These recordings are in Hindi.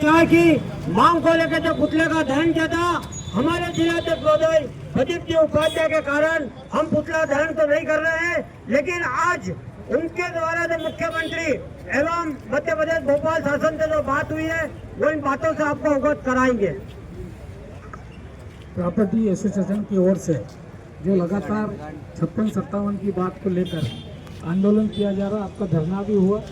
की मांग को लेकर जो पुतले का दहन किया था, हमारे जिलाध्यक्ष महोदय प्रदीप जी उपाध्याय के कारण हम पुतला दहन तो नहीं कर रहे हैं, लेकिन आज उनके द्वारा जो मुख्यमंत्री एवं मध्य प्रदेश भोपाल शासन से जो बात हुई है, वो इन बातों से आपको अवगत कराएंगे। प्रॉपर्टी एसोसिएशन की ओर से जो लगातार 56-57 की बात को लेकर आंदोलन किया जा रहा, आपका धरना भी हुआ।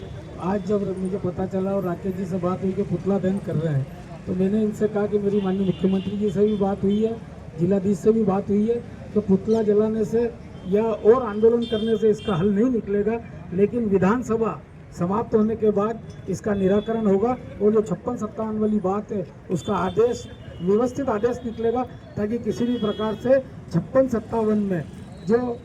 आज जब मुझे पता चला और राकेश जी से बात हुई कि पुतला दहन कर रहे हैं, तो मैंने इनसे कहा कि मेरी माननीय मुख्यमंत्री जी से भी बात हुई है, जिलाधीश से भी बात हुई है, तो पुतला जलाने से या और आंदोलन करने से इसका हल नहीं निकलेगा, लेकिन विधानसभा समाप्त होने के बाद इसका निराकरण होगा और जो 56-57 वाली बात है उसका आदेश, व्यवस्थित आदेश निकलेगा, ताकि किसी भी प्रकार से 56-57 में जो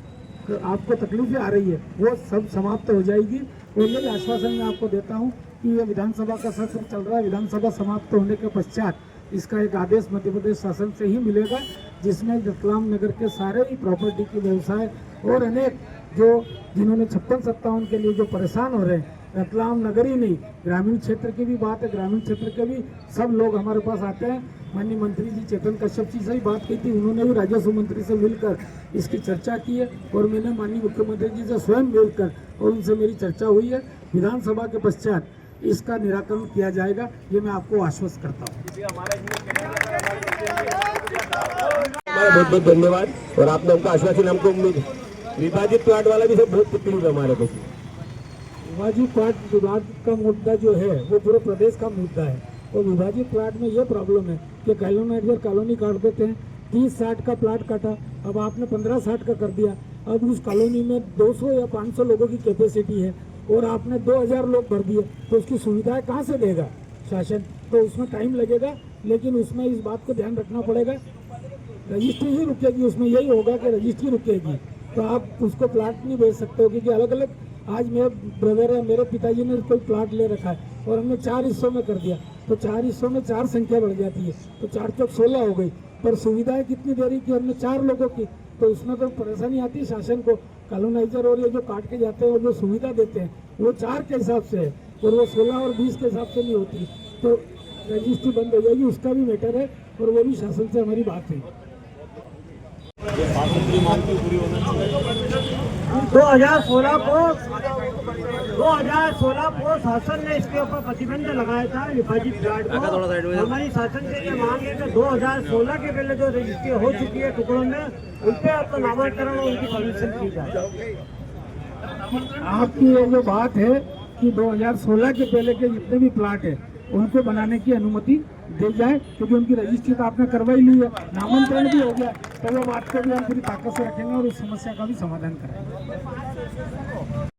आपको तकलीफें आ रही है वो सब समाप्त हो जाएगी। और ये आश्वासन मैं आपको देता हूँ कि ये विधानसभा का सत्र चल रहा है, विधानसभा समाप्त होने के पश्चात इसका एक आदेश मध्य प्रदेश शासन से ही मिलेगा, जिसमें रतलाम नगर के सारे ही प्रॉपर्टी के व्यवसाय और अनेक जो जिन्होंने 56-57 के लिए जो परेशान हो रहे हैं, रतलाम नगर ही नहीं, ग्रामीण क्षेत्र की भी बात है, ग्रामीण क्षेत्र के भी सब लोग हमारे पास आते हैं। माननीय मंत्री जी चेतन कश्यप जी से ही बात की थी, उन्होंने भी राजस्व मंत्री से मिलकर इसकी चर्चा की है और मैंने माननीय मुख्यमंत्री जी से स्वयं मिलकर और उनसे मेरी चर्चा हुई है। विधानसभा के पश्चात इसका निराकरण किया जाएगा, ये मैं आपको आश्वस्त करता हूँ। बहुत बहुत धन्यवाद। और आपने हमको आश्वासन, हमको उम्मीद, विभाजित प्लाट वाला भी सब बहुत तकलीफ है हमारे को। विभाजित प्लाट विवाद का मुद्दा जो है वो पूरे प्रदेश का मुद्दा है, और विभाजित प्लाट में ये प्रॉब्लम है कि कॉलोनाइजर कॉलोनी काट देते हैं, 30-60 का प्लाट काटा, अब आपने 15-60 का कर दिया। अब उस कॉलोनी में 200 या 500 लोगों की कैपेसिटी है और आपने 2000 लोग भर दिए, तो उसकी सुविधाएं कहाँ से देगा शासन? तो उसमें टाइम लगेगा, लेकिन उसमें इस बात को ध्यान रखना पड़ेगा, रजिस्ट्री ही रुकेगी, उसमें यही होगा कि रजिस्ट्री रुकेगी, तो आप उसको प्लाट नहीं बेच सकते हो, क्योंकि अलग अलग, आज मेरे ब्रदर है, मेरे पिताजी ने कोई प्लाट ले रखा है और हमने 4 हिस्सों में कर दिया, तो 4 हिस्सों में 4 संख्या बढ़ जाती है, तो 4 चौक 16 हो गई, पर सुविधाएं कितनी देरी की हमने 4 लोगों की, तो उसमें तो परेशानी आती है शासन को। कॉलोनाइजर और ये जो काट के जाते हैं और जो सुविधा देते हैं वो 4 के हिसाब से है और वो 16 और 20 के हिसाब से नहीं होती, तो रजिस्ट्री बंद हो जाएगी, उसका भी मैटर है और वो भी शासन से हमारी बात है। 2016 को शासन ने इसके ऊपर प्रतिबंध लगाया था विभाजित प्लाट को। हमारी शासन से ये मांग है कि 2016 के पहले जो रजिस्ट्री हो चुकी है टुकड़ों में, उन पे आपका नामांतरण और उनकी परमिशन की जाए। आपकी ये जो बात है कि 2016 के पहले के जितने भी प्लाट है उनको बनाने की अनुमति दी जाए, क्योंकि उनकी रजिस्ट्री तो आपने करवाई ली है, नामांतरण भी हो गया, तो वो बात को भी हम पूरी ताकत से रखेंगे और उस समस्या का भी समाधान करेंगे।